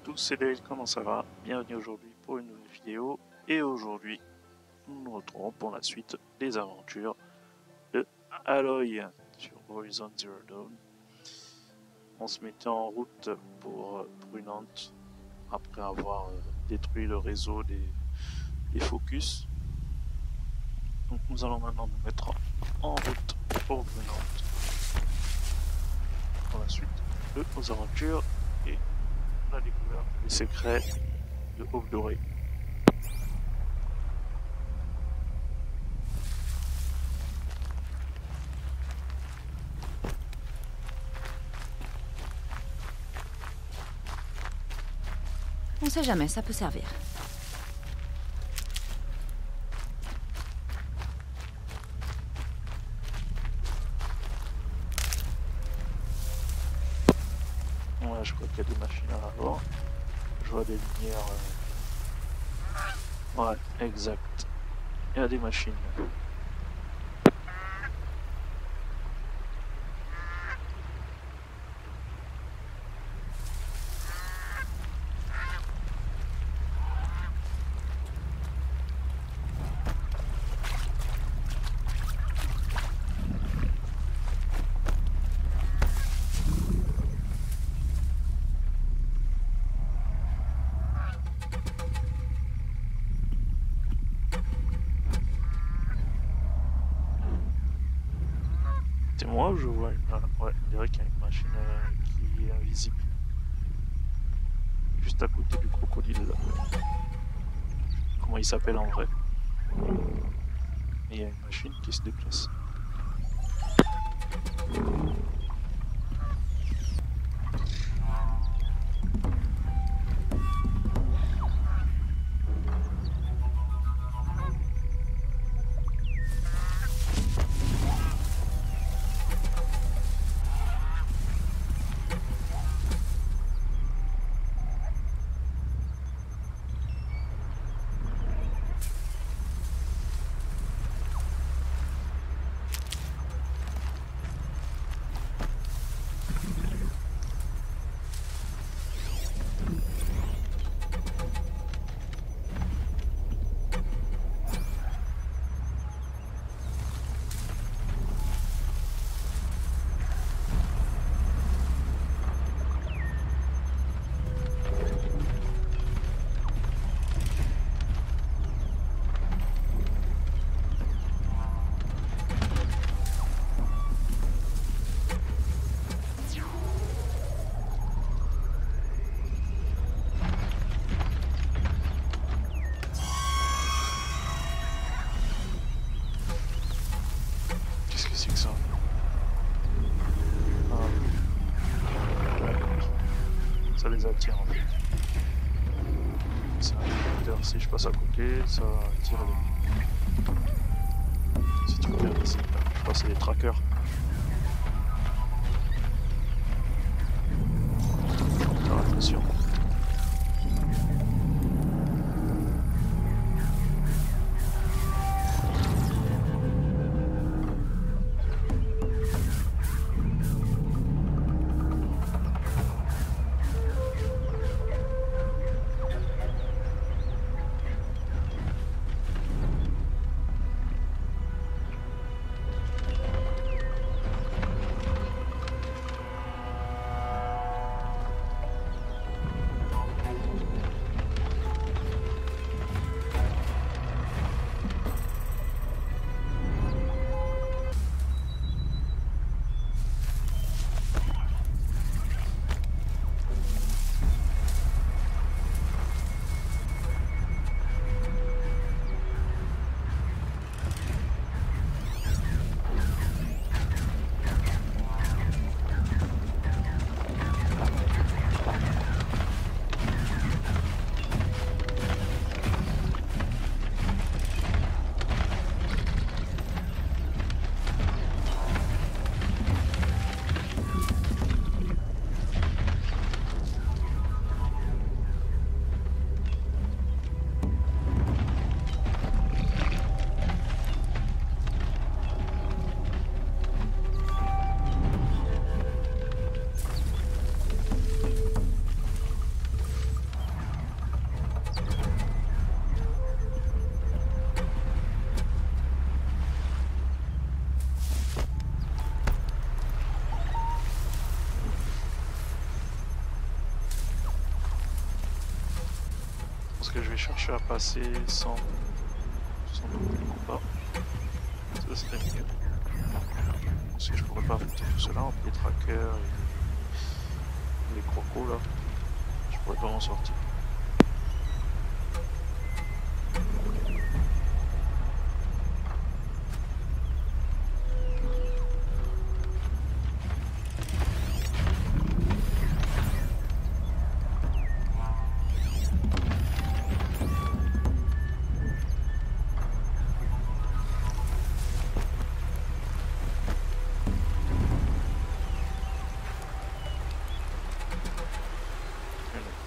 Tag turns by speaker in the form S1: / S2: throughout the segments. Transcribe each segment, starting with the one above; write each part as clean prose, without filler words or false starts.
S1: tous, c'est Dale, comment ça va? Bienvenue aujourd'hui pour une nouvelle vidéo. Et aujourd'hui, nous nous retrouvons pour la suite des aventures de Aloy sur Horizon Zero Dawn. On se mettait en route pour Brunante après avoir détruit le réseau des Focus. Donc nous allons maintenant nous mettre en route pour Brunante pour la suite de nos aventures et la découverte des secrets de Aube Dorée.
S2: On sait jamais, ça peut servir.
S1: Ouais, je crois qu'il y a des machines à l'avant. Je vois des lumières. Ouais, exact. Il y a des machines. C'est moi ou je vois une... Ouais, on dirait qu'il y a une machine qui est invisible. Juste à côté du crocodile. Comment il s'appelle en vrai? Et il y a une machine qui se déplace. Qu'est-ce que c'est que ça? Ça les attire en fait. C'est un indicateur, si je passe à côté, ça attire les... Si tu regardes ici, je crois que c'est des trackers. Alors attention. que je vais chercher à passer sans doubler le combat. Ça serait mieux. Parce que je pourrais pas affronter tout cela entre les trackers et les crocos là. Je pourrais pas m'en sortir.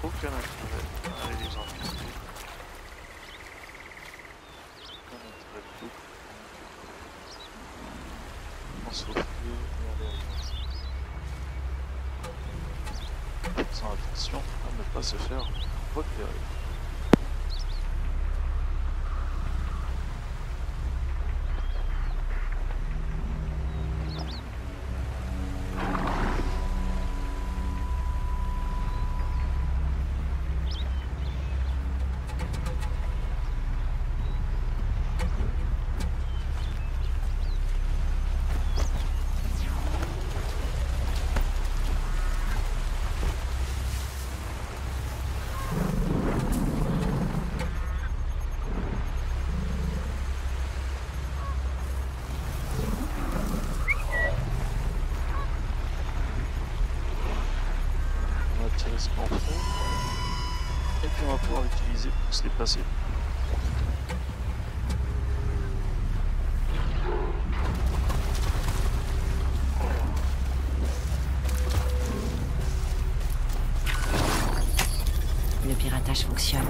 S1: Aucun intérêt à aller les embêter. Aucun intérêt du tout. On se retrouve et aller ailleurs. Faisant attention à ne pas se faire repérer. Ce qu'on fait et puis on va pouvoir l'utiliser pour se déplacer.
S2: Le piratage fonctionne.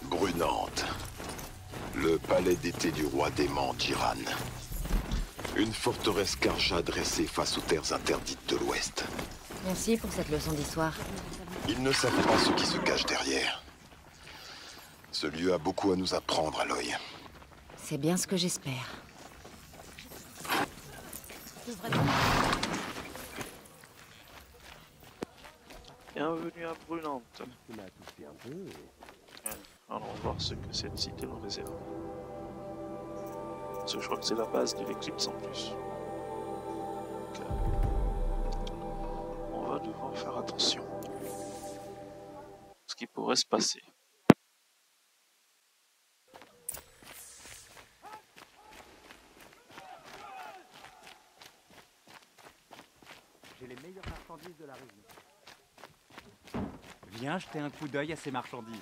S3: Brunante. Le palais d'été du roi dément d'Iran. Une forteresse Karja dressée face aux terres interdites de l'Ouest.
S2: Merci pour cette leçon d'histoire.
S3: Ils ne savent pas ce qui se cache derrière. Ce lieu a beaucoup à nous apprendre, Aloy.
S2: C'est bien ce que j'espère.
S1: Bienvenue à Brunante. Allons voir ce que cette cité nous réserve. Parce que je crois que c'est la base de l'éclipse en plus. Donc, on va devoir faire attention. Ce qui pourrait se passer.
S4: J'ai les meilleures marchandises de la région. Viens jeter un coup d'œil à ces marchandises.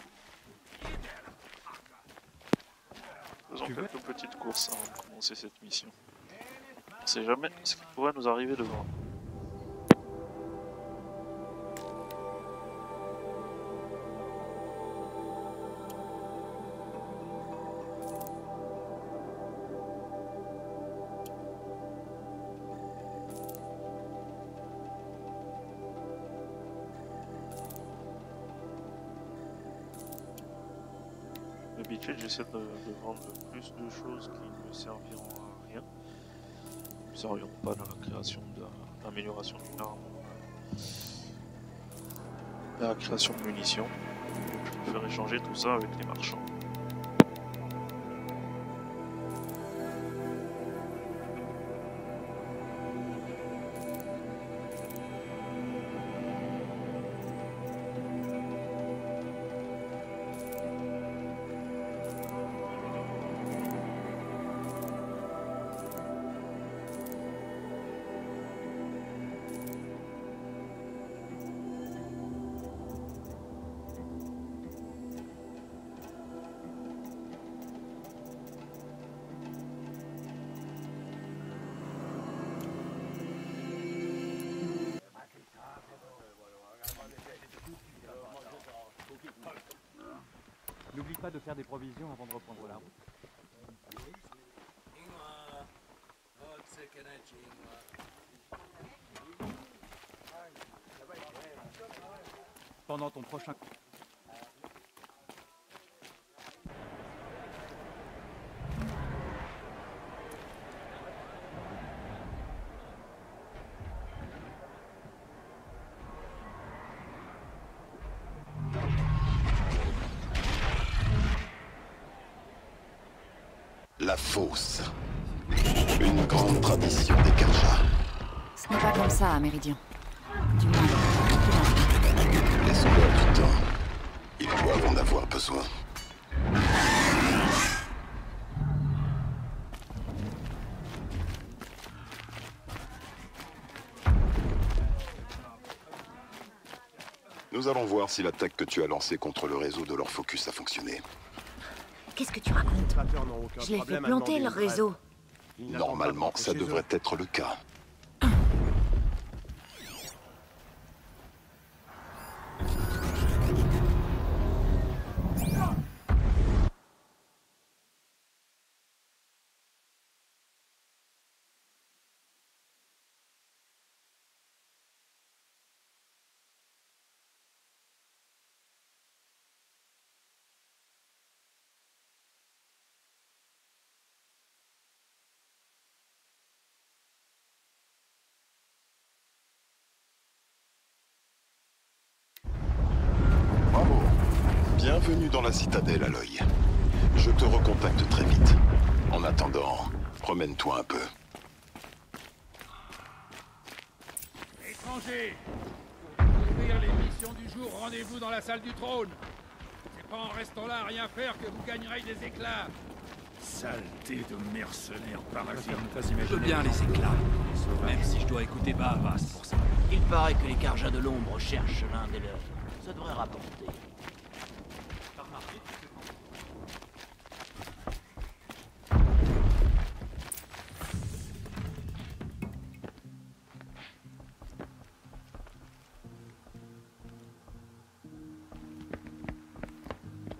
S1: Faisons quelques petites courses avant de commencer cette mission. On sait jamais ce qui pourrait nous arriver devant. D'habitude, j'essaie de vendre le plus de choses qui ne me serviront à rien. Ne me serviront pas dans la création d'amélioration d'une arme, dans la création de munitions. Je préfère échanger tout ça avec les marchands.
S4: N'oublie pas de faire des provisions avant de reprendre la route. Pendant ton prochain...
S3: La fosse. Une grande tradition des Karja.
S2: Ce n'est pas comme ça à Méridion. Du moins, plus maintenant.
S3: Laisse-leur du temps. Ils doivent en avoir besoin. Nous allons voir si l'attaque que tu as lancée contre le réseau de leur focus a fonctionné.
S2: Qu'est-ce que tu racontes? Je l'ai fait planter, leur réseau.
S3: Normalement, ça devrait être le cas. Bravo. Bienvenue dans la citadelle, Aloy. Je te recontacte très vite. En attendant, promène-toi un peu.
S5: Étrangers, pour découvrir les missions du jour, rendez-vous dans la salle du trône. C'est pas en restant là à rien faire que vous gagnerez des éclats. Saleté de mercenaires parasites.
S6: Je veux bien les éclats, même si je dois écouter Bahavas pour ça.
S7: Il paraît que les Karja de l'ombre cherchent l'un des leurs. Ça devrait rapporter.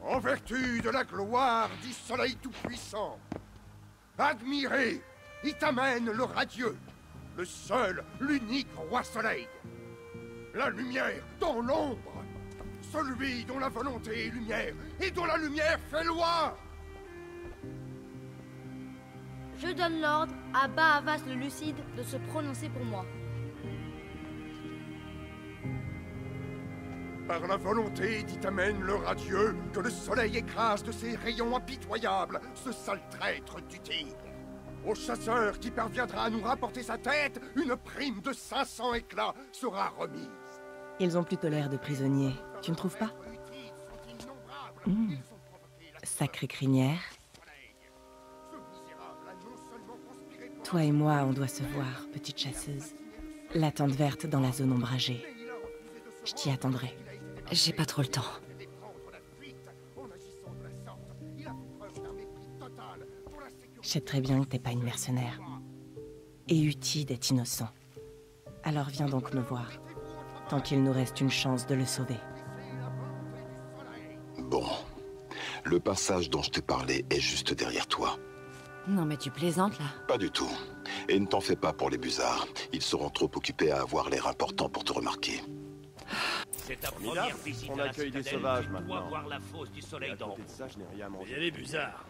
S8: En vertu de la gloire du soleil tout-puissant, admirez Itamen le radieux, le seul, l'unique roi soleil. La lumière dans l'ombre, celui dont la volonté est lumière et dont la lumière fait loi.
S9: Je donne l'ordre à Bahavas le Lucide de se prononcer pour moi.
S8: Par la volonté d'Itamen le radieux, que le soleil écrase de ses rayons impitoyables ce sale traître du tigre. Au chasseur qui parviendra à nous rapporter sa tête, une prime de 500 éclats sera remise.
S10: Ils ont plutôt l'air de prisonniers, tu ne trouves pas? Sacrée crinière. Toi et moi, on doit se voir, petite chasseuse. La tente verte dans la zone ombragée. Je t'y attendrai.
S2: J'ai pas trop le temps.
S10: Je sais très bien que t'es pas une mercenaire. Et Utide est innocent. Alors viens donc me voir. Tant qu'il nous reste une chance de le sauver.
S3: Bon. Le passage dont je t'ai parlé est juste derrière toi.
S2: Non mais tu plaisantes là.
S3: Pas du tout. Et ne t'en fais pas pour les busards. Ils seront trop occupés à avoir l'air important pour te remarquer.
S7: C'est ta première visite
S11: on
S7: à la
S11: accueille des
S7: citadelle,
S11: sauvages
S7: tu dois
S11: maintenant.
S7: voir la fosse du soleil d'en haut.
S11: Ça, je n'ai rien
S5: Il y
S11: mangé.
S5: a les busards.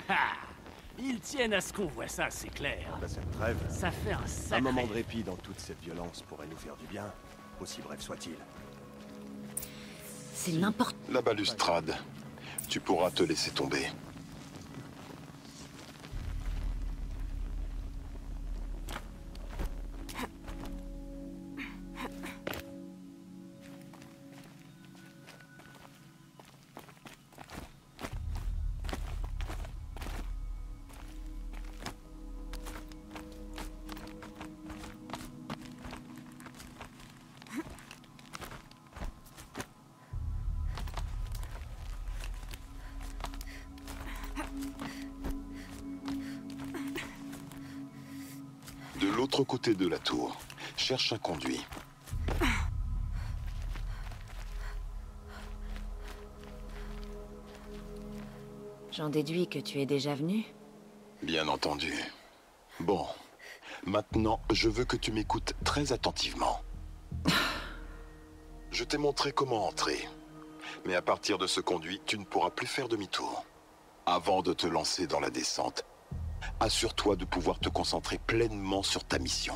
S7: Ah, ils tiennent à ce qu'on voit ça, c'est clair.
S11: Bah, cette trêve,
S7: Ça fait un sacré...
S11: un moment de répit dans toute cette violence pourrait nous faire du bien, aussi bref soit-il.
S2: C'est n'importe...
S3: La balustrade. Tu pourras te laisser tomber. De l'autre côté de la tour, cherche un conduit.
S2: J'en déduis que tu es déjà venu.
S3: Bien entendu. Bon, maintenant, je veux que tu m'écoutes très attentivement. Je t'ai montré comment entrer. Mais à partir de ce conduit, tu ne pourras plus faire demi-tour. Avant de te lancer dans la descente, assure-toi de pouvoir te concentrer pleinement sur ta mission.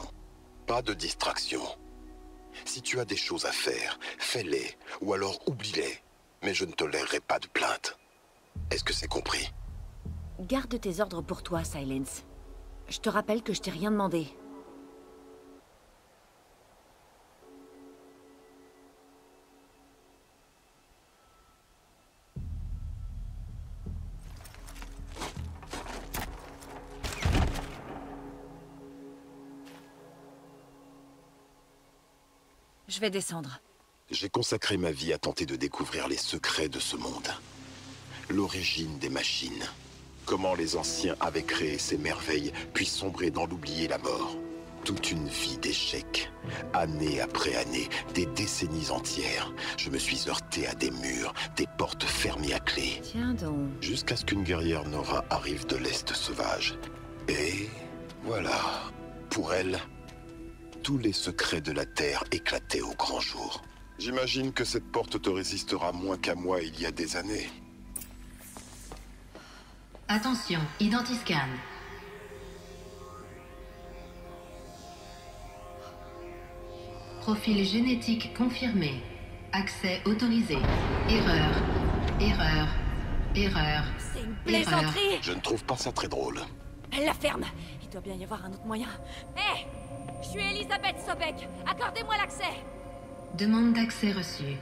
S3: Pas de distraction. Si tu as des choses à faire, fais-les, ou alors oublie-les. Mais je ne tolérerai pas de plainte. Est-ce que c'est compris?
S2: Garde tes ordres pour toi, Silence. Je te rappelle que je t'ai rien demandé. Je vais descendre.
S3: J'ai consacré ma vie à tenter de découvrir les secrets de ce monde. L'origine des machines. Comment les anciens avaient créé ces merveilles, puis sombré dans l'oubli et la mort. Toute une vie d'échecs. Année après année, des décennies entières. Je me suis heurté à des murs, des portes fermées à clé.
S2: Tiens donc.
S3: Jusqu'à ce qu'une guerrière Nora arrive de l'Est sauvage. Et voilà. Pour elle, tous les secrets de la Terre éclataient au grand jour. J'imagine que cette porte te résistera moins qu'à moi il y a des années.
S12: Attention, identiscan. Profil génétique confirmé. Accès autorisé. Erreur. Erreur. Erreur.
S2: C'est une plaisanterie.
S3: Je ne trouve pas ça très drôle.
S2: La ferme. Il doit bien y avoir un autre moyen. Hé, je suis Elisabeth Sobek. Accordez-moi l'accès.
S12: Demande d'accès reçue.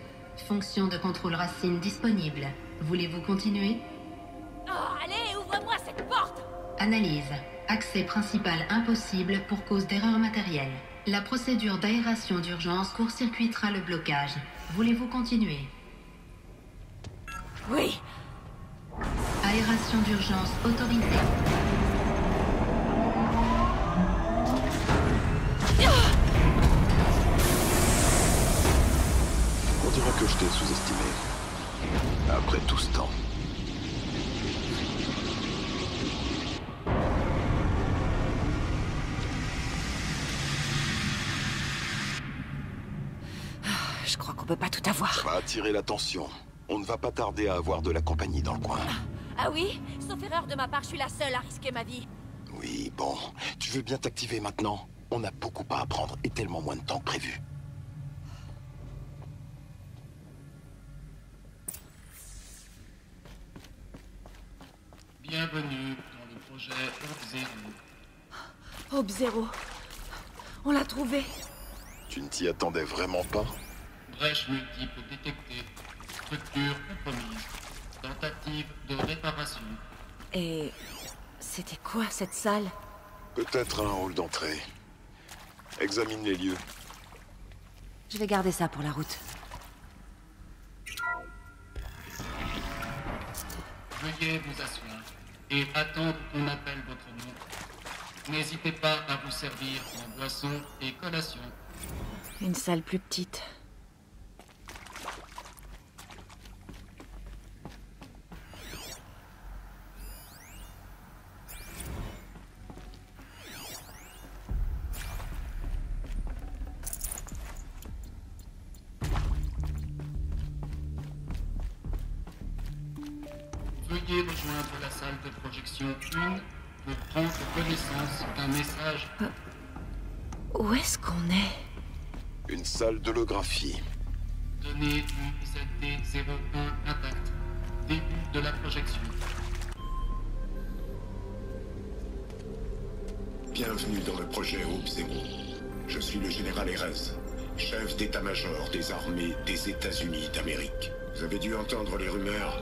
S12: Fonction de contrôle racine disponible. Voulez-vous continuer?
S2: Oh, allez, ouvre-moi cette porte.
S12: Analyse. Accès principal impossible pour cause d'erreur matérielle. La procédure d'aération d'urgence court-circuitera le blocage. Voulez-vous continuer?
S2: Oui.
S12: Aération d'urgence autorisée.
S3: On dirait que je t'ai sous-estimé. Après tout ce temps.
S2: Je crois qu'on peut pas tout avoir.
S3: Ça va attirer l'attention. On ne va pas tarder à avoir de la compagnie dans le coin.
S2: Ah oui? Sauf erreur de ma part, je suis la seule à risquer ma vie.
S3: Oui, bon. Tu veux bien t'activer maintenant? On a beaucoup à apprendre et tellement moins de temps que prévu.
S13: Bienvenue dans le projet Ob-Zero.
S2: Ob-Zero. On l'a trouvé.
S3: Tu ne t'y attendais vraiment pas?
S13: Brèche multiple détectée. Structure compromise. Tentative de réparation.
S2: Et... c'était quoi cette salle?
S3: Peut-être un hall d'entrée. Examine les lieux.
S2: Je vais garder ça pour la route.
S13: Veuillez vous asseoir et attendre qu'on appelle votre nom. N'hésitez pas à vous servir en boisson et collation.
S2: Une salle plus petite.
S13: Veuillez rejoindre la salle de projection 1 pour prendre connaissance d'un message.
S2: Où est-ce qu'on est?
S3: Une salle d'holographie.
S13: Données UZD-01 intact. Début de la projection.
S8: Bienvenue dans le projet Ob-Zero. Je suis le général Erez, chef d'état-major des armées des États-Unis d'Amérique. Vous avez dû entendre les rumeurs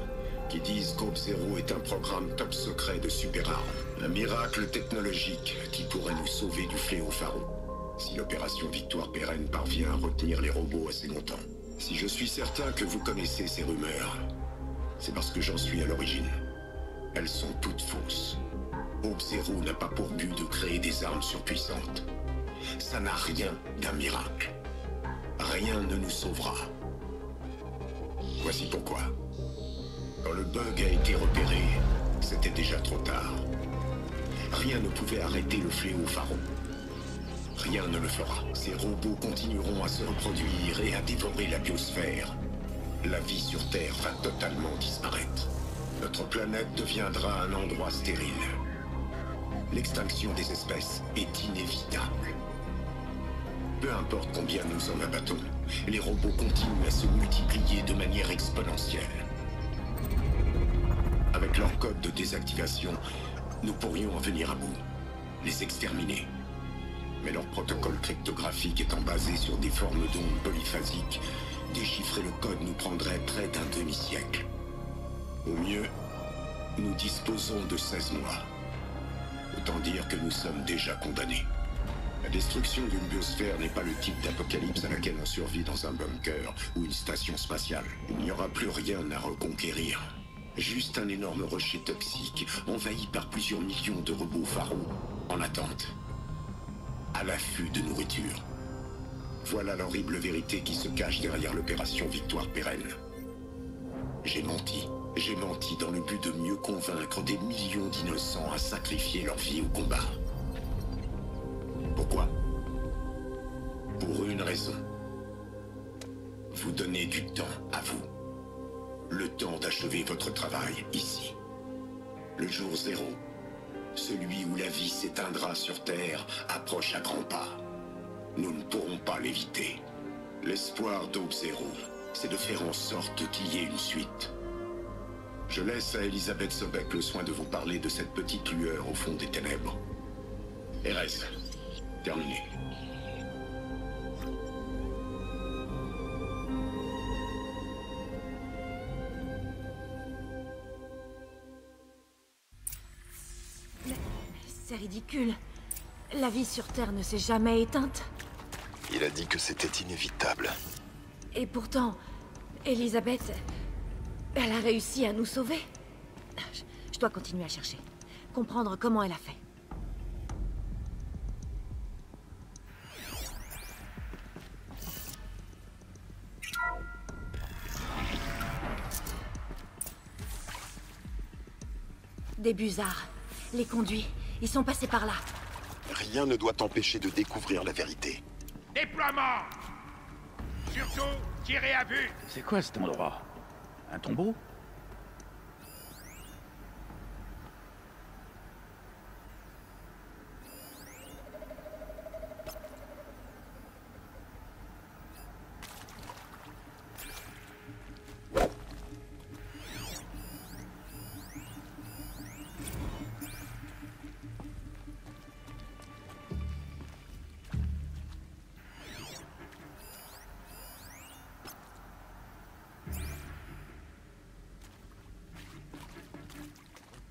S8: qui disent qu'Ob-Zero est un programme top secret de super-armes. Un miracle technologique qui pourrait nous sauver du fléau Pharaon. Si l'opération Victoire Pérenne parvient à retenir les robots assez longtemps. Si je suis certain que vous connaissez ces rumeurs, c'est parce que j'en suis à l'origine. Elles sont toutes fausses. Ob-Zero n'a pas pour but de créer des armes surpuissantes. Ça n'a rien d'un miracle. Rien ne nous sauvera. Voici pourquoi. Quand le bug a été repéré,
S14: c'était déjà trop tard. Rien ne pouvait arrêter le fléau Pharaon. Rien ne le fera. Ces robots continueront à se reproduire et à dévorer la biosphère. La vie sur Terre va totalement disparaître. Notre planète deviendra un endroit stérile. L'extinction des espèces est inévitable. Peu importe combien nous en abattons, les robots continuent à se multiplier de manière exponentielle. Avec leur code de désactivation, nous pourrions en venir à bout, les exterminer. Mais leur protocole cryptographique étant basé sur des formes d'ondes polyphasiques, déchiffrer le code nous prendrait près d'un demi-siècle. Au mieux, nous disposons de 16 mois. Autant dire que nous sommes déjà condamnés. La destruction d'une biosphère n'est pas le type d'apocalypse à laquelle on survit dans un bunker ou une station spatiale. Il n'y aura plus rien à reconquérir. Juste un énorme rocher toxique, envahi par plusieurs millions de robots pharaons, en attente. À l'affût de nourriture. Voilà l'horrible vérité qui se cache derrière l'opération Victoire Pérenne. J'ai menti. J'ai menti dans le but de mieux convaincre des millions d'innocents à sacrifier leur vie au combat. Pourquoi? Pour une raison. Vous donnez du temps à vous. Le temps d'achever votre travail ici. Le jour zéro, celui où la vie s'éteindra sur Terre, approche à grands pas. Nous ne pourrons pas l'éviter. L'espoir d'Aube Zéro, c'est de faire en sorte qu'il y ait une suite. Je laisse à Elisabeth Sobek le soin de vous parler de cette petite lueur au fond des ténèbres. RS, terminé.
S2: Mais c'est ridicule. La vie sur Terre ne s'est jamais éteinte.
S3: Il a dit que c'était inévitable.
S2: Et pourtant, Elisabeth, elle a réussi à nous sauver. Je dois continuer à chercher. Comprendre comment elle a fait. Des busards. Les conduits. Ils sont passés par là.
S3: Rien ne doit t'empêcher de découvrir la vérité.
S5: Déploiement! Surtout, tirez à vue!
S6: C'est quoi cet endroit? Un tombeau?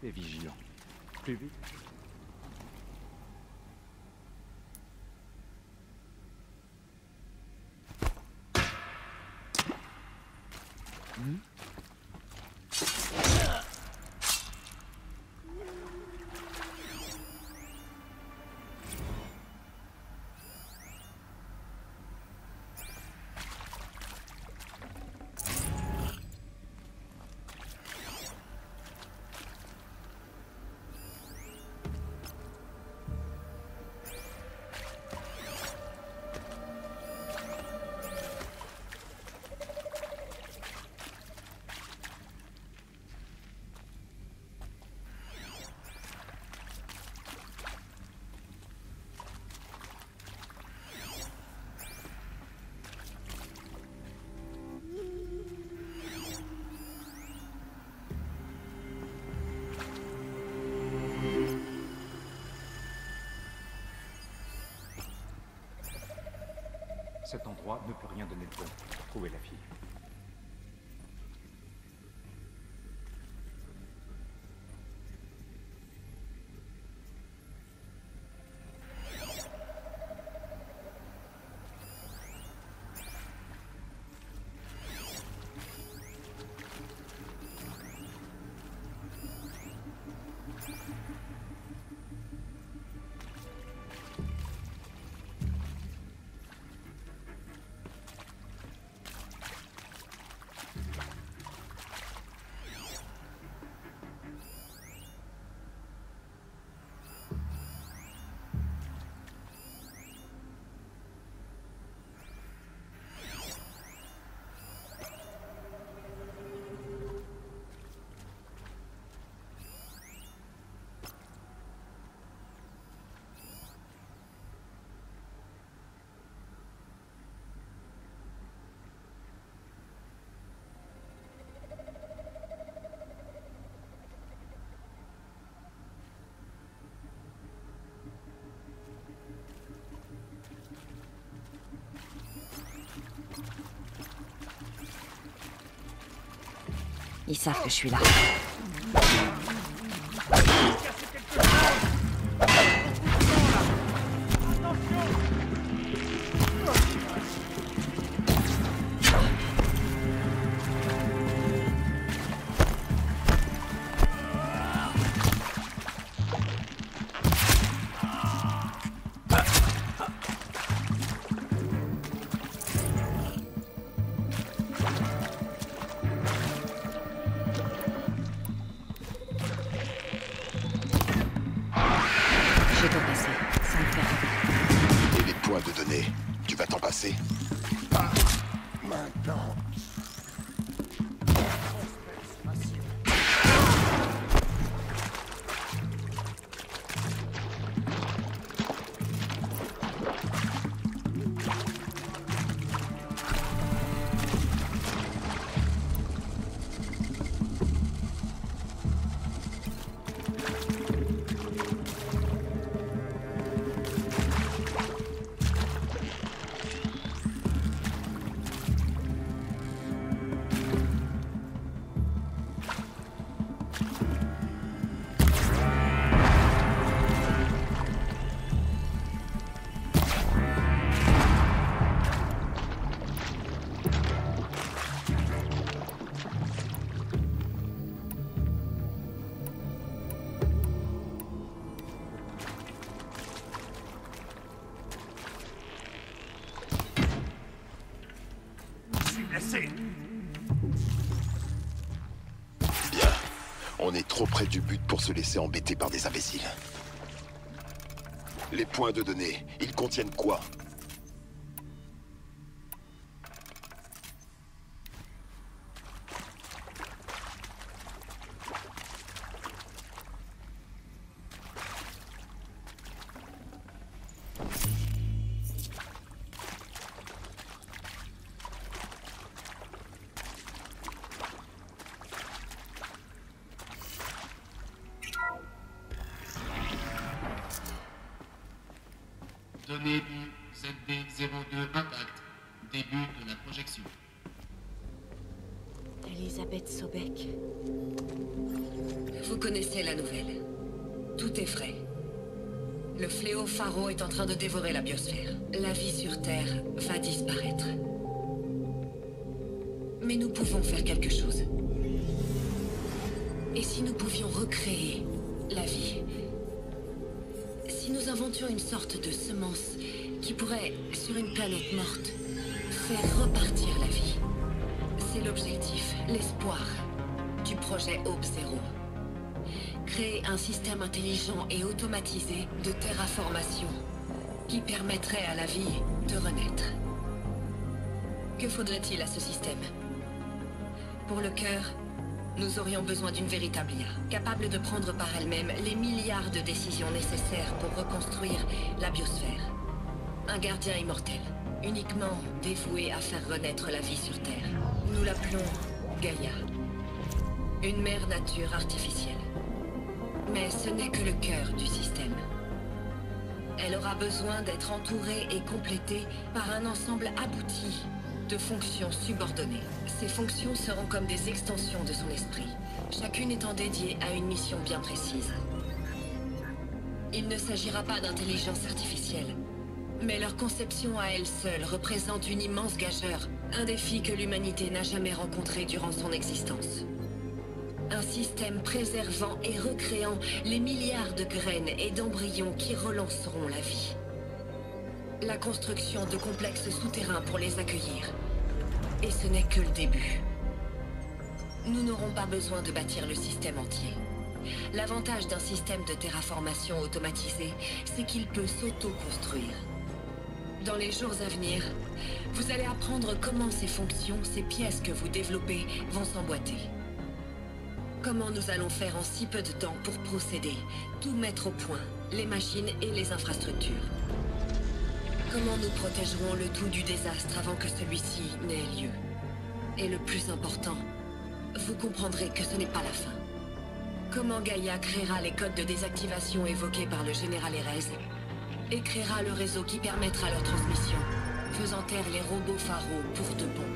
S6: T'es vigilant. Plus vite. Cet endroit ne peut rien donner de bon pour trouver la fille.
S2: Ils savent que je suis là.
S8: Maintenant.
S3: Bien. On est trop près du but pour se laisser embêter par des imbéciles. Les points de données, ils contiennent quoi?
S13: Données du ZB-02 Impact. Début de la projection.
S2: Elisabeth Sobek.
S15: Vous connaissez la nouvelle. Tout est frais. Le fléau Pharo est en train de dévorer la biosphère. La vie sur Terre va disparaître. Mais nous pouvons faire quelque chose. Et si nous pouvions recréer la vie? Si nous inventions une sorte de semence qui pourrait, sur une planète morte, faire repartir la vie. C'est l'objectif, l'espoir du projet Hope Zero. Créer un système intelligent et automatisé de terraformation qui permettrait à la vie de renaître. Que faudrait-il à ce système? Pour le cœur, nous aurions besoin d'une véritable IA, capable de prendre par elle-même les milliards de décisions nécessaires pour reconstruire la biosphère. Un gardien immortel, uniquement dévoué à faire renaître la vie sur Terre. Nous l'appelons Gaïa. Une mère nature artificielle. Mais ce n'est que le cœur du système. Elle aura besoin d'être entourée et complétée par un ensemble abouti de fonctions subordonnées. Ces fonctions seront comme des extensions de son esprit, chacune étant dédiée à une mission bien précise. Il ne s'agira pas d'intelligence artificielle, mais leur conception à elle seule représente une immense gageure, un défi que l'humanité n'a jamais rencontré durant son existence. Un système préservant et recréant les milliards de graines et d'embryons qui relanceront la vie. La construction de complexes souterrains pour les accueillir. Et ce n'est que le début. Nous n'aurons pas besoin de bâtir le système entier. L'avantage d'un système de terraformation automatisé, c'est qu'il peut s'auto-construire. Dans les jours à venir, vous allez apprendre comment ces fonctions, ces pièces que vous développez, vont s'emboîter. Comment nous allons faire en si peu de temps pour procéder, tout mettre au point, les machines et les infrastructures. Comment nous protégerons le tout du désastre avant que celui-ci n'ait lieu. Et le plus important, vous comprendrez que ce n'est pas la fin. Comment Gaïa créera les codes de désactivation évoqués par le général Erez et créera le réseau qui permettra leur transmission, faisant taire les robots Pharo pour de bon.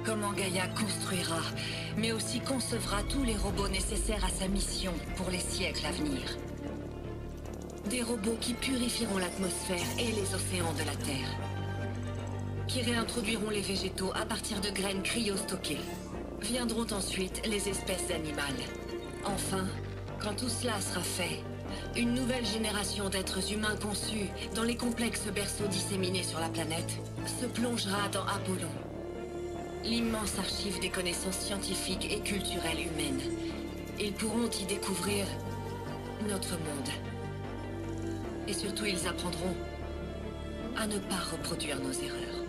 S15: comment Gaïa construira, mais aussi concevra tous les robots nécessaires à sa mission pour les siècles à venir. Des robots qui purifieront l'atmosphère et les océans de la Terre. Qui réintroduiront les végétaux à partir de graines cryostockées. Viendront ensuite les espèces animales. Enfin, quand tout cela sera fait, une nouvelle génération d'êtres humains conçus dans les complexes berceaux disséminés sur la planète se plongera dans Apollon, l'immense archive des connaissances scientifiques et culturelles humaines. Ils pourront y découvrir notre monde. Et surtout, ils apprendront à ne pas reproduire nos erreurs.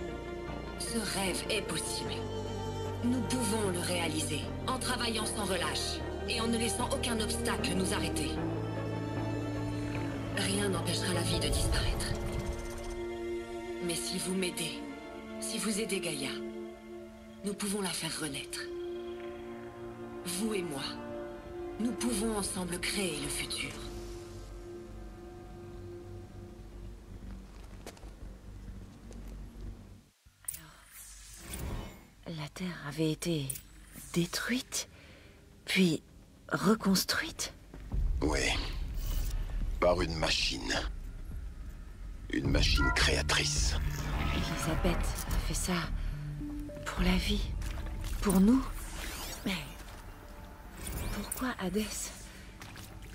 S15: Ce rêve est possible. Nous pouvons le réaliser en travaillant sans relâche et en ne laissant aucun obstacle nous arrêter. Rien n'empêchera la vie de disparaître. Mais si vous m'aidez, si vous aidez Gaïa, nous pouvons la faire renaître. Vous et moi, nous pouvons ensemble créer le futur.
S2: La Terre avait été détruite, puis reconstruite.
S3: Oui. Par une machine. Une machine créatrice.
S2: Elisabeth a fait ça pour la vie, pour nous. Mais pourquoi Hadès?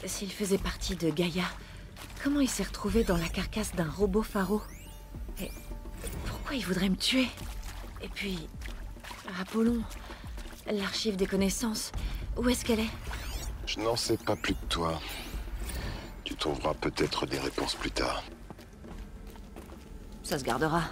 S2: S'il faisait partie de Gaïa, comment il s'est retrouvé dans la carcasse d'un robot pharaon? Et pourquoi il voudrait me tuer? Et puis, Apollon, l'archive des connaissances, où est-ce qu'elle est?
S3: Je n'en sais pas plus que toi. Tu trouveras peut-être des réponses plus tard.
S2: Ça se gardera.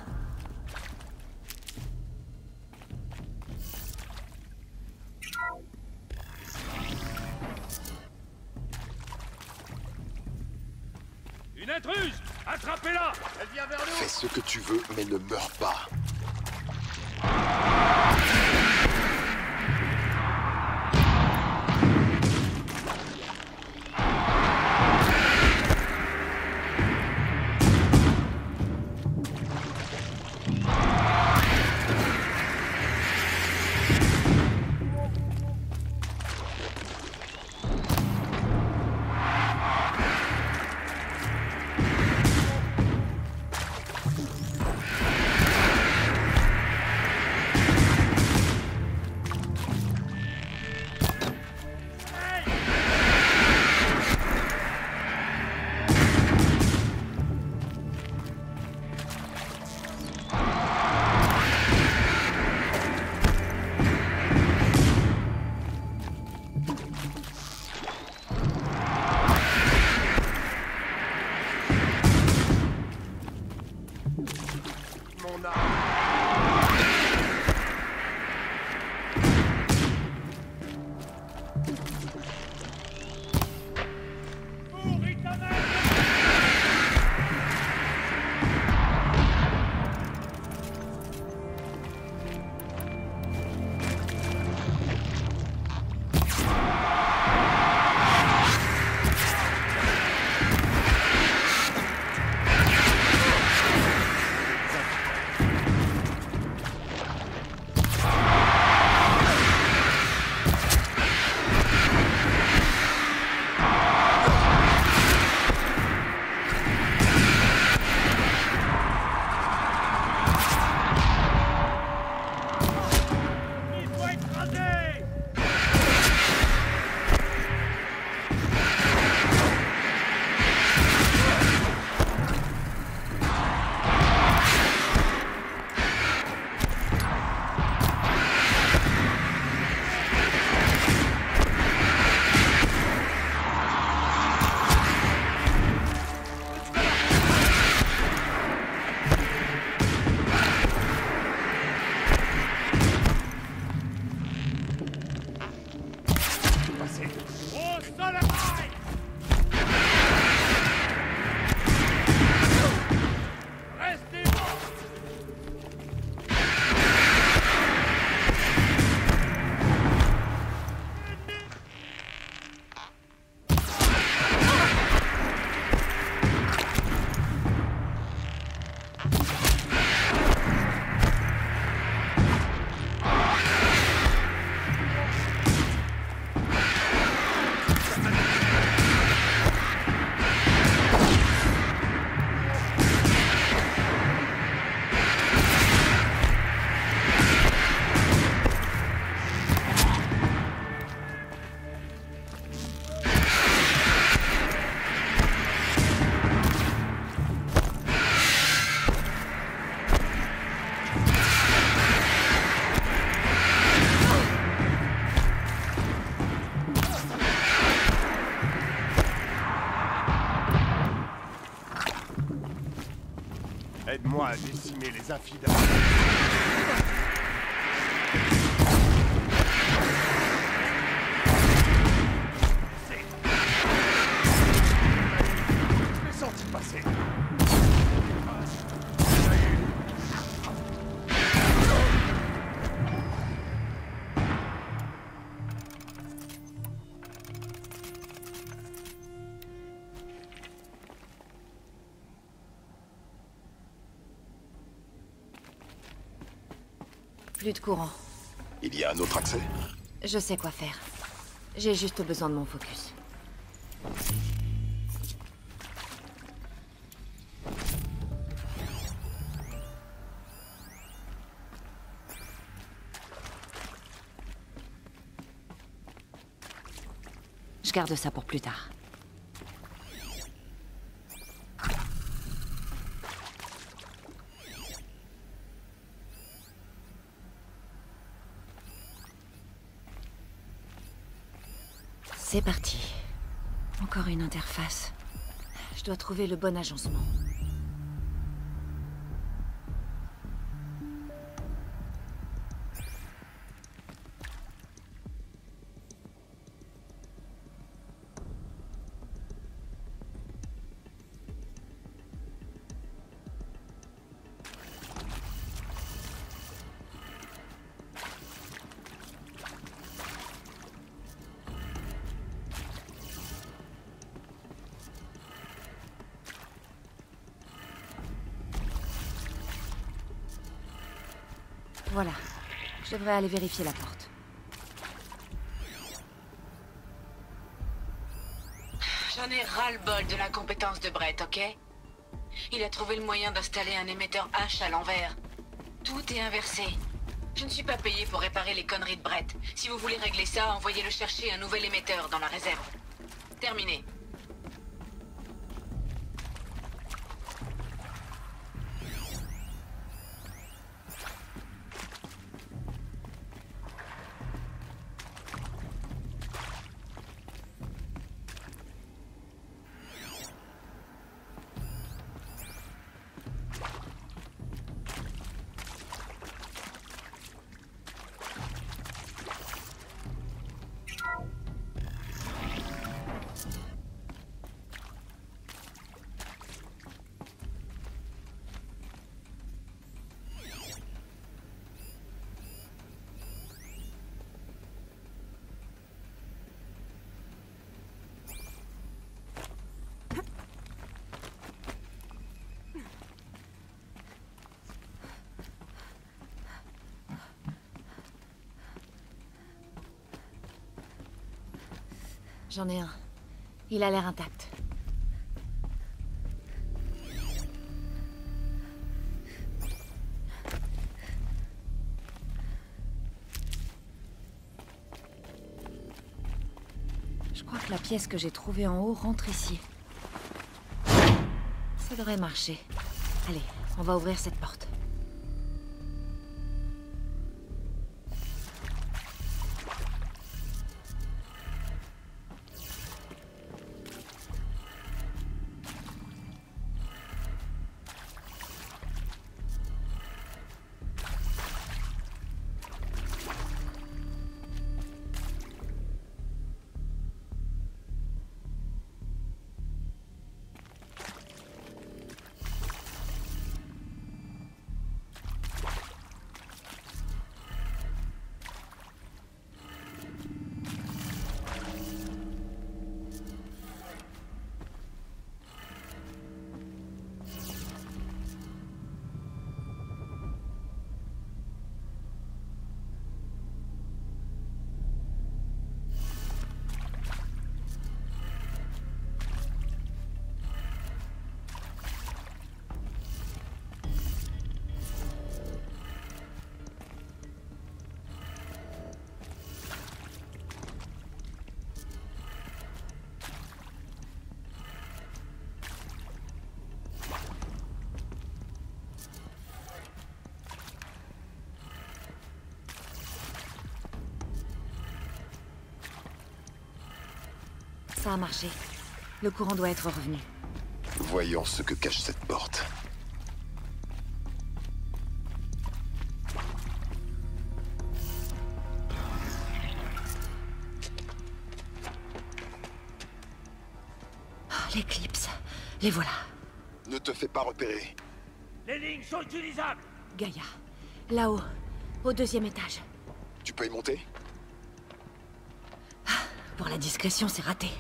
S5: Une intruse! Attrapez-la! Elle vient vers nous!
S3: Fais ce que tu veux, mais ne meurs pas.
S11: Moi, décimer les infidèles. Je l'ai senti passer.
S2: Plus de courant.
S3: Il y a un autre accès?
S2: Je sais quoi faire. J'ai juste besoin de mon focus. Je garde ça pour plus tard. C'est parti. Encore une interface. Je dois trouver le bon agencement. Voilà. Je devrais aller vérifier la porte.
S15: J'en ai ras-le-bol de l'incompétence de Brett, ok? Il a trouvé le moyen d'installer un émetteur H à l'envers. Tout est inversé. Je ne suis pas payé pour réparer les conneries de Brett. Si vous voulez régler ça, envoyez-le chercher un nouvel émetteur dans la réserve. Terminé.
S2: J'en ai un. Il a l'air intact. Je crois que la pièce que j'ai trouvée en haut rentre ici. Ça devrait marcher. Allez, on va ouvrir cette porte. Ça a marché. Le courant doit être revenu.
S3: Voyons ce que cache cette porte.
S2: l'éclipse. Les voilà.
S3: Ne te fais pas repérer.
S7: Les lignes sont utilisables.
S2: Gaïa. Là-haut. Au 2e étage.
S3: Tu peux y monter?
S2: Pour la discrétion, c'est raté.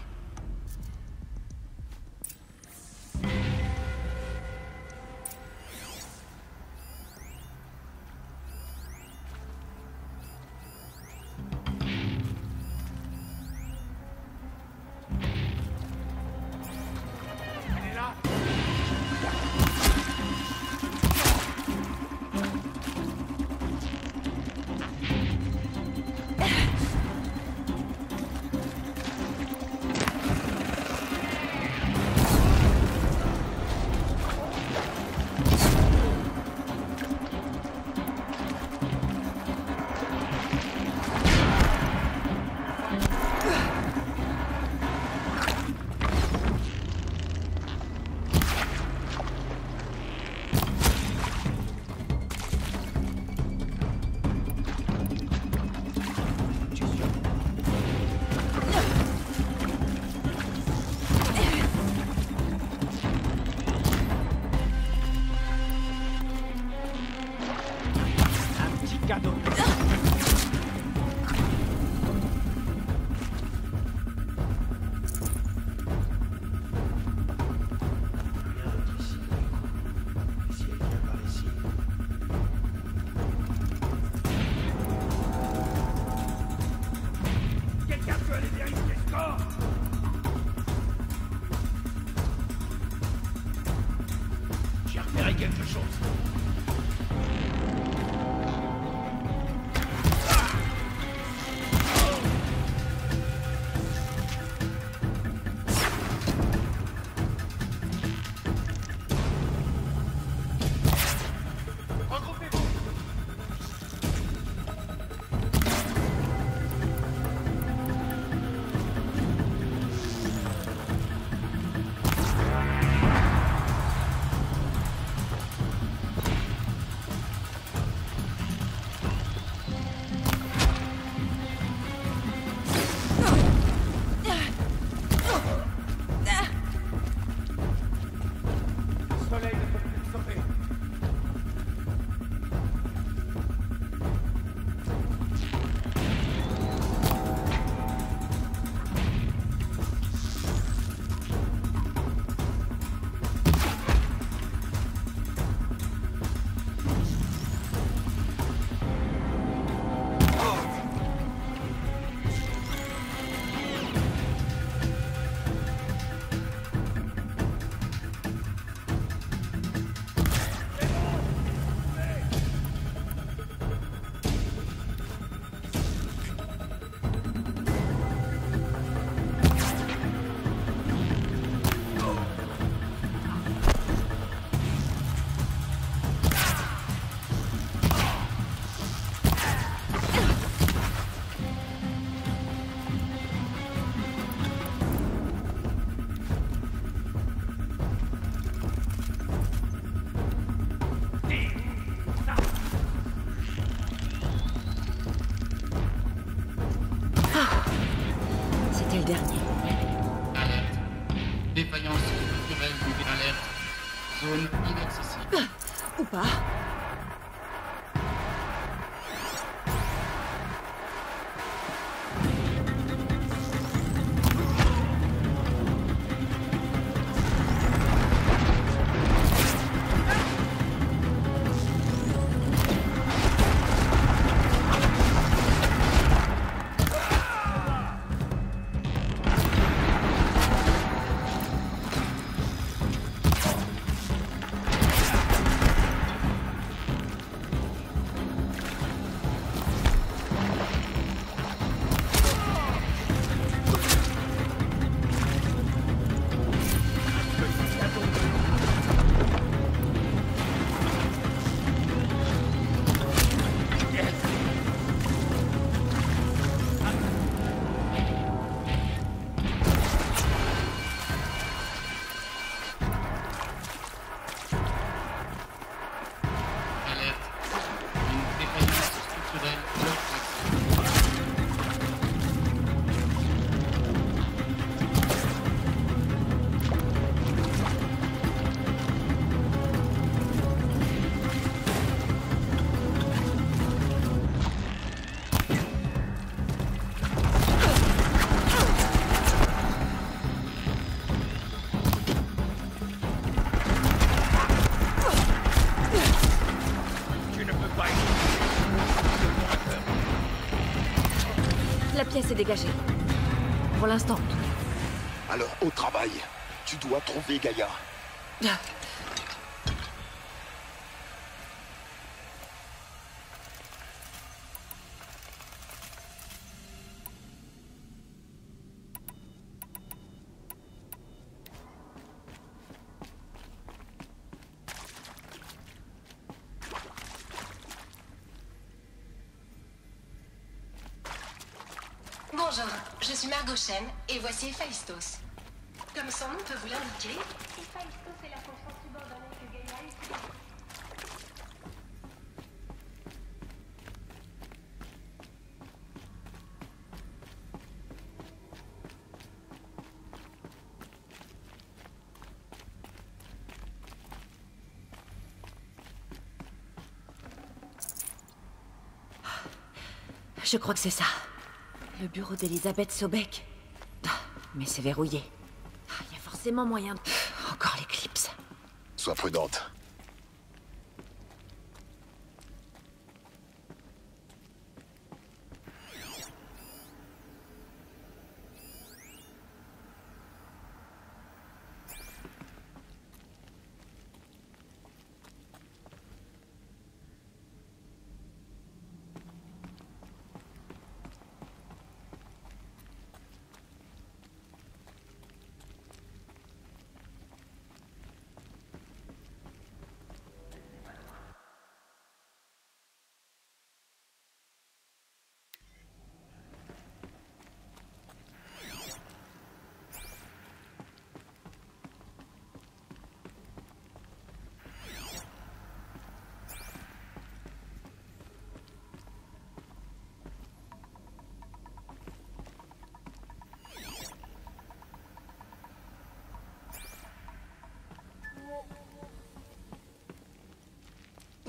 S13: Défaillance structurelle du alerte. Zone inaccessible.
S2: Ou pas. s'est dégagé. Pour l'instant.
S3: Alors, au travail. Tu dois trouver Gaïa.
S15: Bonjour, je suis Margot Chen et voici Héphaïstos. Comme son nom peut vous l'indiquer, Héphaïstos est la fonction subordonnée que Gaïa utilise.
S2: Je crois que c'est ça. Le bureau d'Elisabeth Sobek. Mais c'est verrouillé. Il y a forcément moyen de... Encore l'éclipse.
S3: Sois prudente.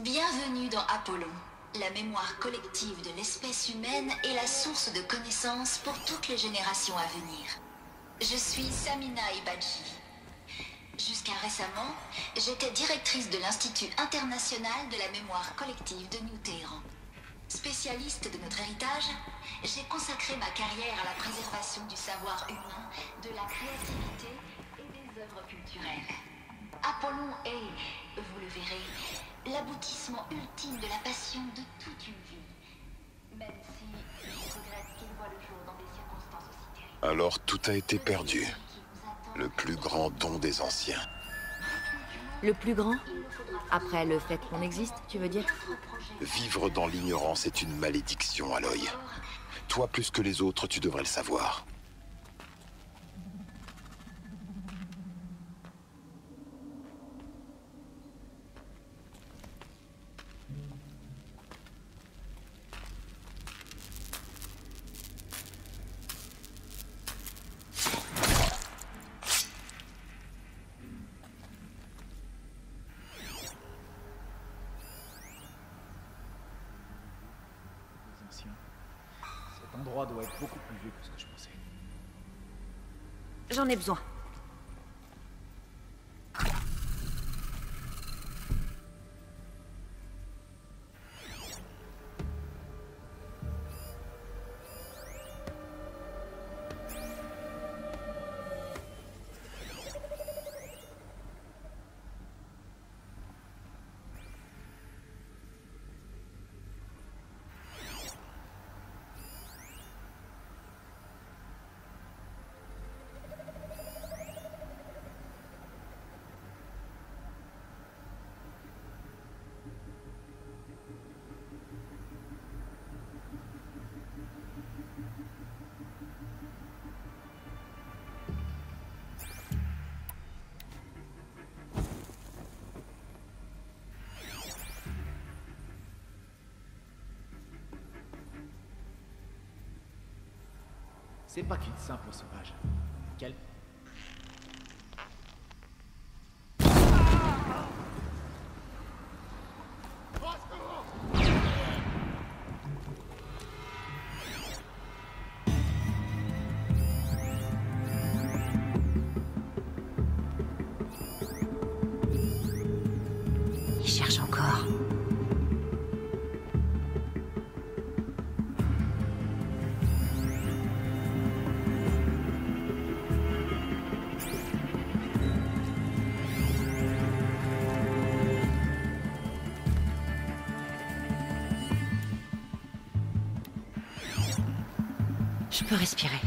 S15: Bienvenue dans Apollon. La mémoire collective de l'espèce humaine est la source de connaissances pour toutes les générations à venir. Je suis Samina Ebadji. Jusqu'à récemment, j'étais directrice de l'Institut international de la mémoire collective de New Téhéran. Spécialiste de notre héritage, j'ai consacré ma carrière à la préservation du savoir humain, de la créativité et des œuvres culturelles. Apollon est, vous le verrez, l'aboutissement ultime de la passion de toute une vie. Même si je regrette qu'il voit le jour dans des circonstances aussi terribles.
S3: Alors tout a été perdu. Le plus grand don des anciens.
S2: Le plus grand? Après le fait qu'on existe, tu veux dire?
S3: Vivre dans l'ignorance est une malédiction, Aloy. Toi plus que les autres, tu devrais le savoir.
S4: Cet endroit doit être beaucoup plus vieux que ce que je pensais.
S2: J'en ai besoin.
S4: C'est pas qu'une simple sauvage. Quel...
S2: Il cherche encore. Je peux respirer.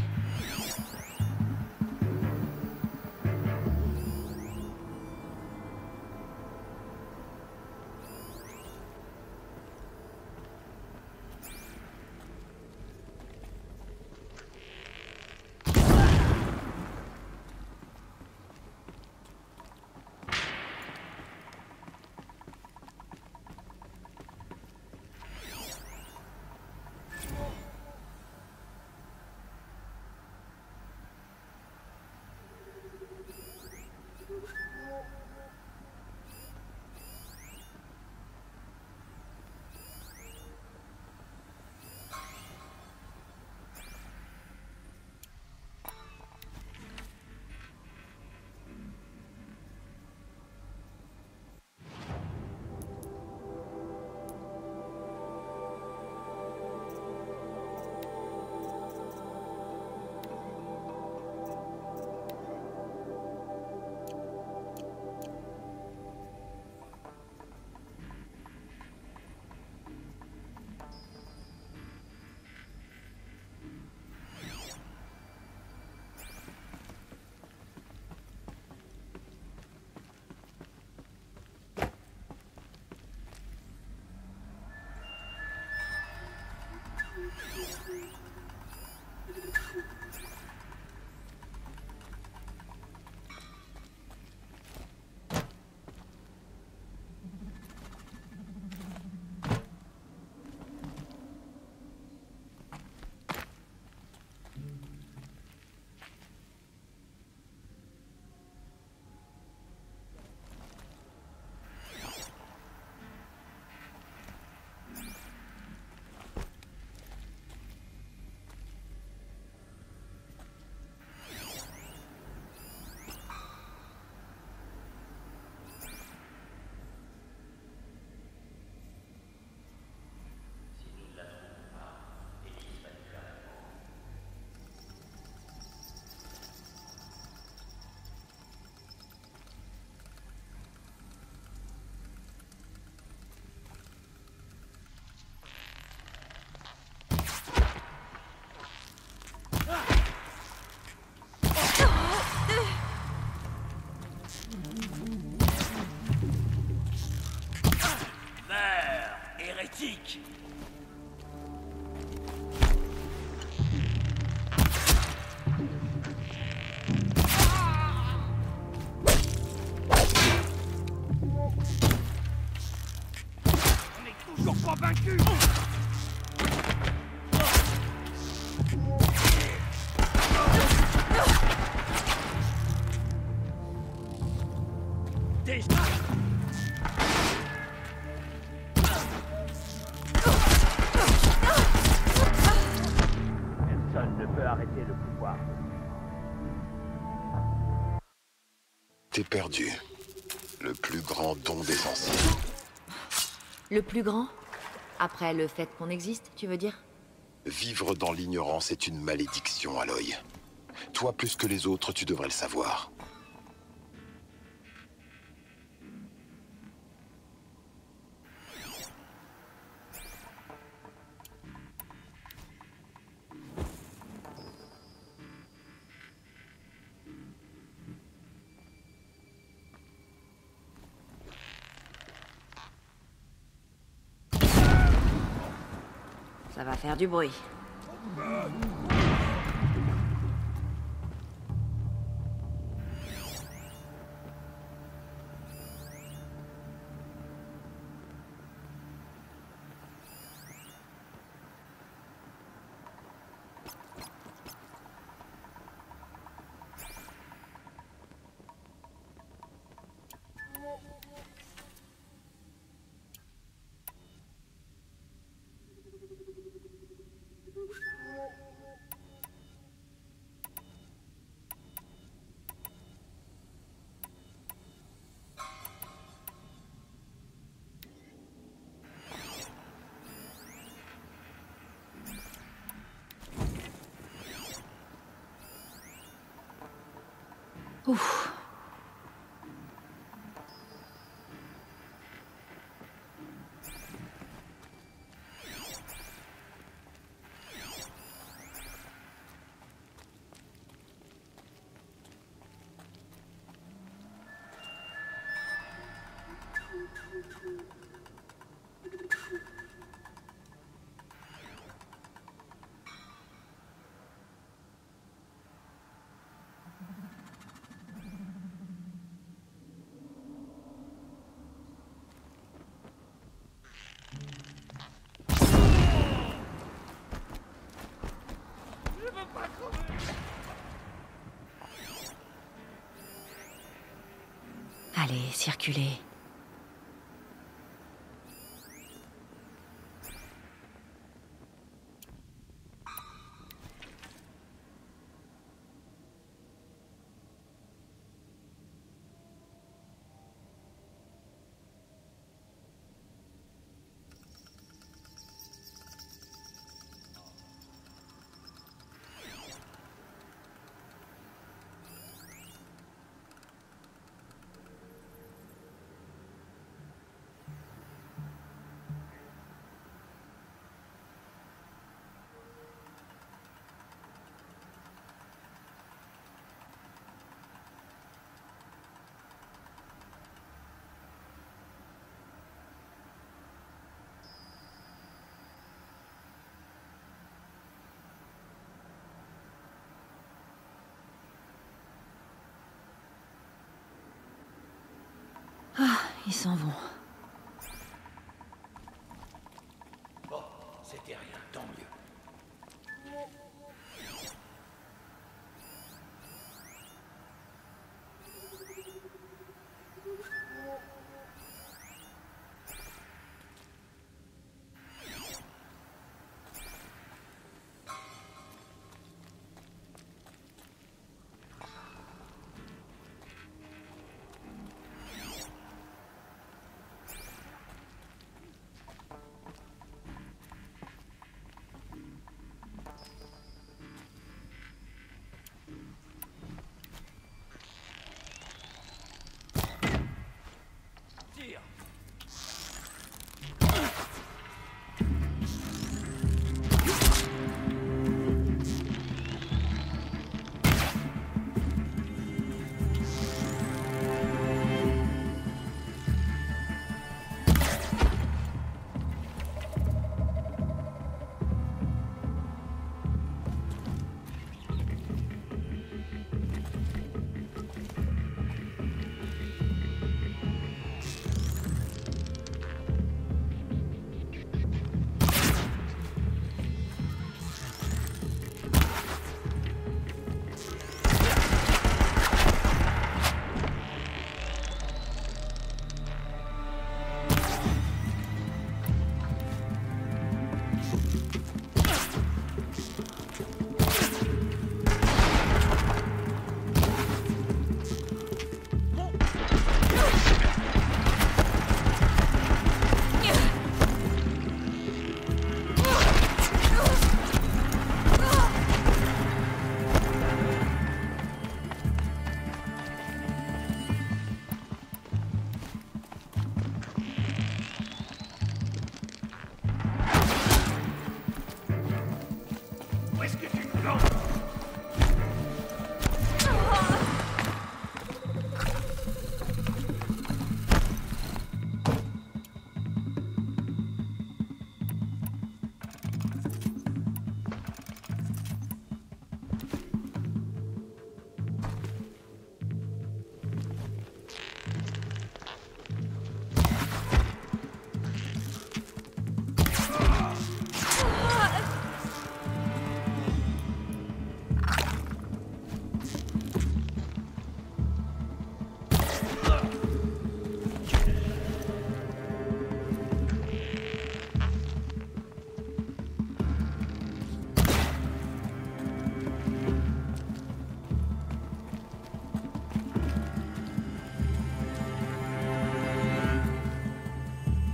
S7: Hérétique! On est toujours pas vaincu! Déjà! Personne ne peut arrêter le pouvoir.
S3: T'es perdu. Le plus grand don des anciens.
S2: Le plus grand? Après le fait qu'on existe, tu veux dire?
S3: Vivre dans l'ignorance est une malédiction, Aloy. Toi, plus que les autres, tu devrais le savoir.
S2: Ça va faire du bruit. Ouf. Allez, circulez. Ah, ils s'en vont.
S7: Bon, c'était rien, tant mieux.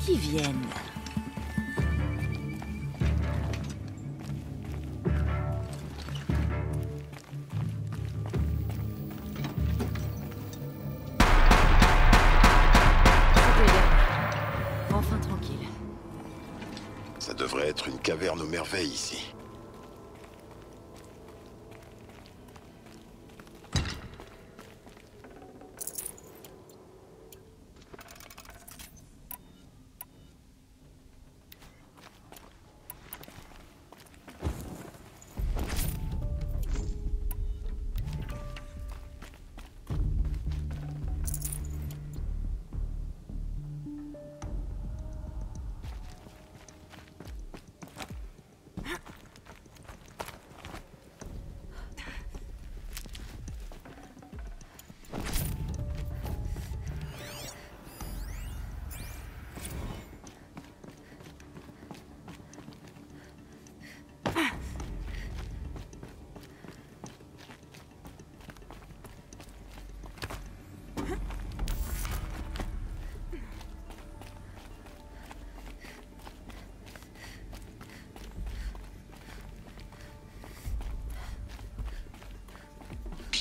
S2: Qui viennent. Enfin tranquille.
S3: Ça devrait être une caverne aux merveilles ici.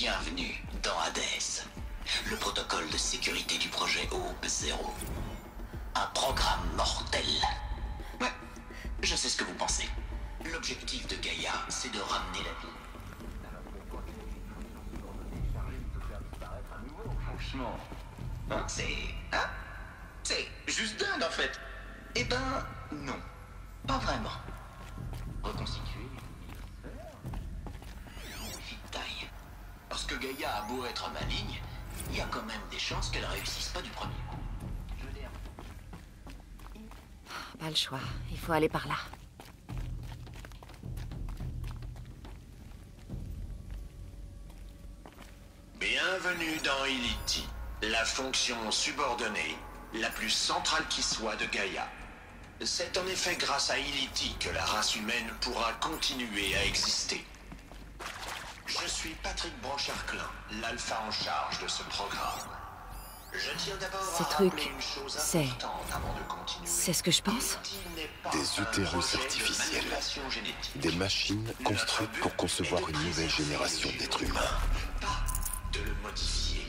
S16: Bienvenue dans Hades, le protocole de sécurité du projet Hope Zero. Un programme mortel. Ouais, je sais ce que vous pensez. L'objectif de Gaïa, c'est de ramener la vie. Franchement, hein, c'est juste dingue en fait. Eh ben, non, pas vraiment. Reconstituer taille. Parce que Gaïa a beau être maligne, il y a quand même des chances qu'elle réussisse pas du premier coup.
S2: Pas le choix, il faut aller par là.
S16: Bienvenue dans Iliti, la fonction subordonnée, la plus centrale qui soit de Gaïa. C'est en effet grâce à Iliti que la race humaine pourra continuer à exister. Je suis Patrick Brochard-Klein, l'alpha en charge de ce programme. Je tiens d'abord à rappeler une chose importante avant de continuer.
S2: C'est ce que je pense.
S3: Des utérus artificiels. Des machines construites pour concevoir une nouvelle génération d'êtres humains.
S16: Pas de le modifier.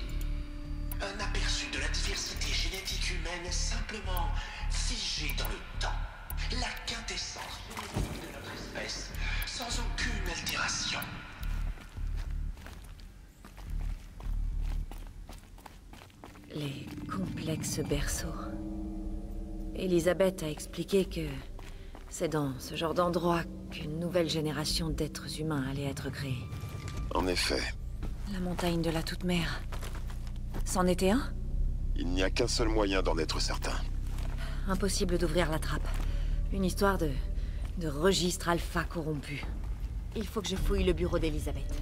S16: Un aperçu de la diversité génétique humaine simplement figée dans le temps. La quintessence génétique de notre espèce, sans aucune altération.
S2: Les complexes berceaux. Elisabeth a expliqué que c'est dans ce genre d'endroit qu'une nouvelle génération d'êtres humains allait être créée.
S3: En effet.
S2: La montagne de la Toute-Mère. C'en était un?
S3: Il n'y a qu'un seul moyen d'en être certain.
S2: Impossible d'ouvrir la trappe. Une histoire de registre alpha corrompu. Il faut que je fouille le bureau d'Elisabeth.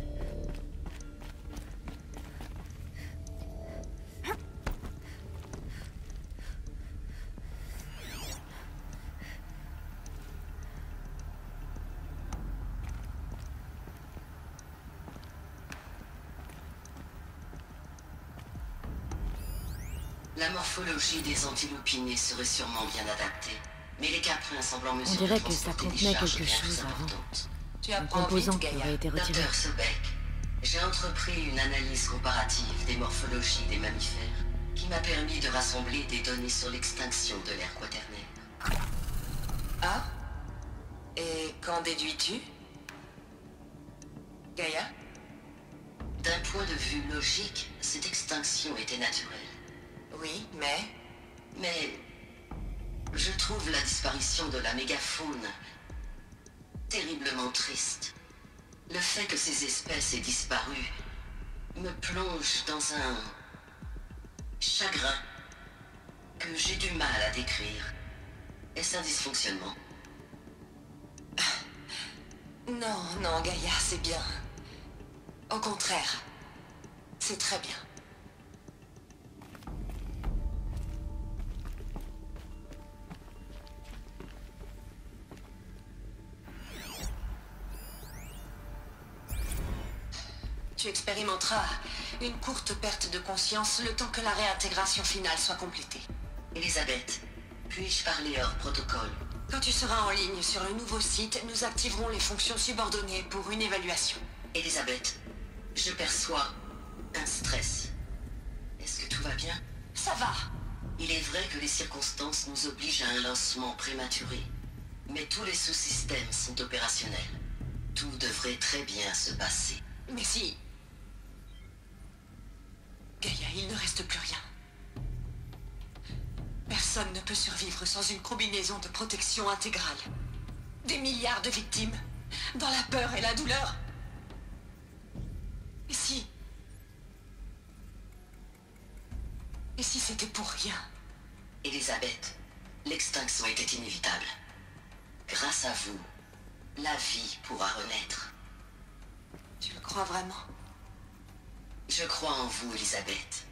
S16: La morphologie des antilopinés serait sûrement bien adaptée, mais les caprins semblent en mesure
S2: de transporter. On dirait que ça contenait quelque chose avant. Un composant qui aurait été retiré.
S16: Dr. Sobek, j'ai entrepris une analyse comparative des morphologies des mammifères qui m'a permis de rassembler des données sur l'extinction de l'ère quaternaire.
S15: Ah? Et qu'en déduis-tu? Gaïa?
S16: D'un point de vue logique, cette extinction était naturelle.
S15: Oui,
S16: mais je trouve la disparition de la mégafaune terriblement triste. Le fait que ces espèces aient disparu me plonge dans un chagrin que j'ai du mal à décrire. Est-ce un dysfonctionnement?
S15: Non, Gaïa, c'est bien. Au contraire, c'est très bien. Tu expérimenteras une courte perte de conscience le temps que la réintégration finale soit complétée.
S16: Elisabeth, puis-je parler hors protocole?
S15: Quand tu seras en ligne sur le nouveau site, nous activerons les fonctions subordonnées pour une évaluation.
S16: Elisabeth, je perçois un stress. Est-ce que tout va bien?
S15: Ça va.
S16: Il est vrai que les circonstances nous obligent à un lancement prématuré. Mais tous les sous-systèmes sont opérationnels. Tout devrait très bien se passer.
S15: Mais si... Gaïa, il ne reste plus rien. Personne ne peut survivre sans une combinaison de protection intégrale. Des milliards de victimes, dans la peur et la douleur. Et si c'était pour rien?
S16: Elisabeth, l'extinction était inévitable. Grâce à vous, la vie pourra renaître.
S15: Tu le crois vraiment?
S16: Je crois en vous, Elisabeth.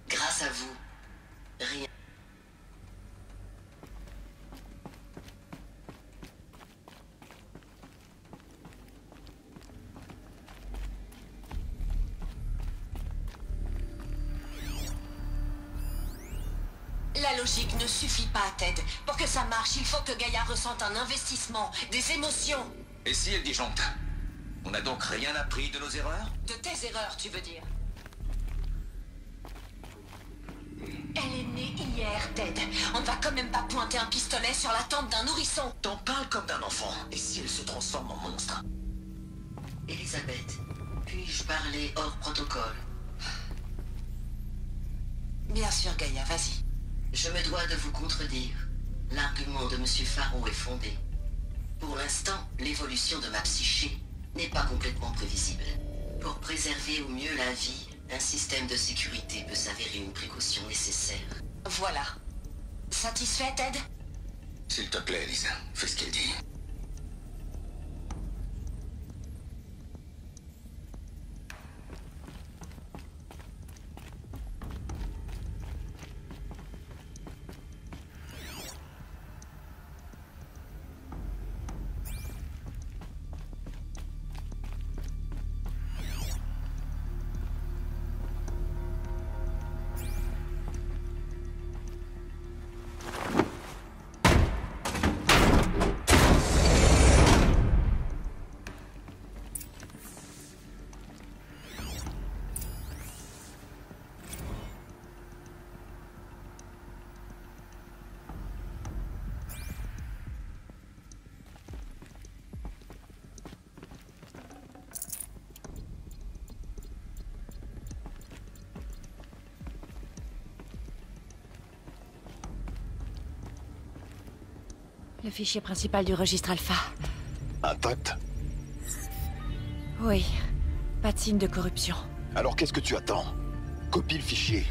S16: Grâce à vous, rien.
S15: La logique ne suffit pas, Ted. Pour que ça marche, il faut que Gaïa ressente un investissement, des émotions.
S17: Et si elle disjoncte? On
S16: On n'a donc rien appris de nos erreurs?
S15: De tes erreurs, tu veux dire? Elle est née hier, Ted. On ne va quand même pas pointer un pistolet sur la tente d'un nourrisson.
S16: T'en parles comme d'un enfant. Et si elle se transforme en monstre?
S17: Elisabeth, puis-je parler hors protocole?
S15: Bien sûr, Gaïa, vas-y.
S17: Je me dois de vous contredire. L'argument de M. Faro est fondé. Pour l'instant, l'évolution de ma psyché n'est pas complètement prévisible. Pour préserver au mieux la vie, un système de sécurité peut s'avérer une précaution nécessaire.
S15: Voilà. Satisfait, Ted?
S16: S'il te plaît, Lisa, fais ce qu'elle dit.
S2: Le fichier principal du registre Alpha.
S3: Intact?
S2: Oui. Pas de signe de corruption.
S3: Alors qu'est-ce que tu attends? Copie le fichier.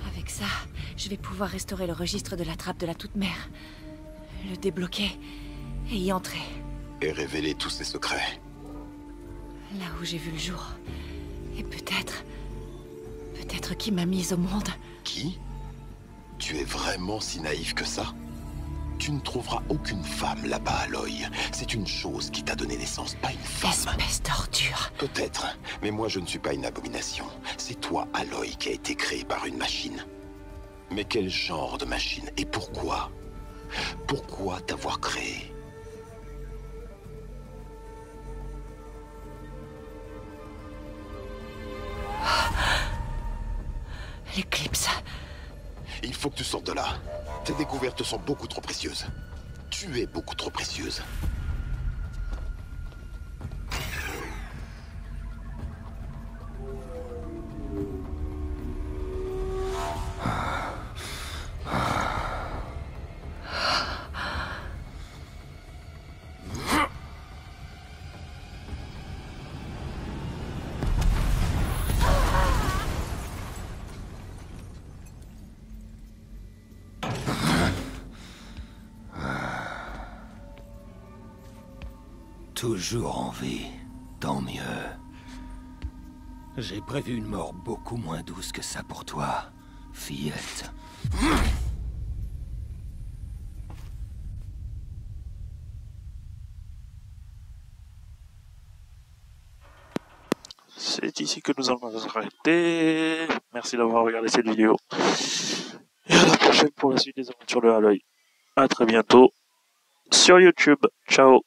S2: Avec ça, je vais pouvoir restaurer le registre de la trappe de la Toute-Mère. Le débloquer et y entrer.
S3: Et révéler tous ses secrets.
S2: Là où j'ai vu le jour. Et peut-être... Peut-être qui m'a mise au monde.
S3: Qui? Tu es vraiment si naïf que ça? Tu ne trouveras aucune femme là-bas, Aloy. C'est une chose qui t'a donné naissance, pas une femme.
S2: Espèce d'ordure.
S3: Peut-être, mais moi je ne suis pas une abomination. C'est toi, Aloy, qui a été créé par une machine. Mais quel genre de machine? Et pourquoi? Pourquoi t'avoir créé?
S2: L'éclipse.
S3: Il faut que tu sortes de là. Tes découvertes sont beaucoup trop précieuses. Tu es beaucoup trop précieuse.
S18: Toujours en vie, tant mieux. J'ai prévu une mort beaucoup moins douce que ça pour toi, fillette.
S1: C'est ici que nous allons nous arrêter. Merci d'avoir regardé cette vidéo. Et à la prochaine pour la suite des aventures de Aloy. À très bientôt sur YouTube. Ciao.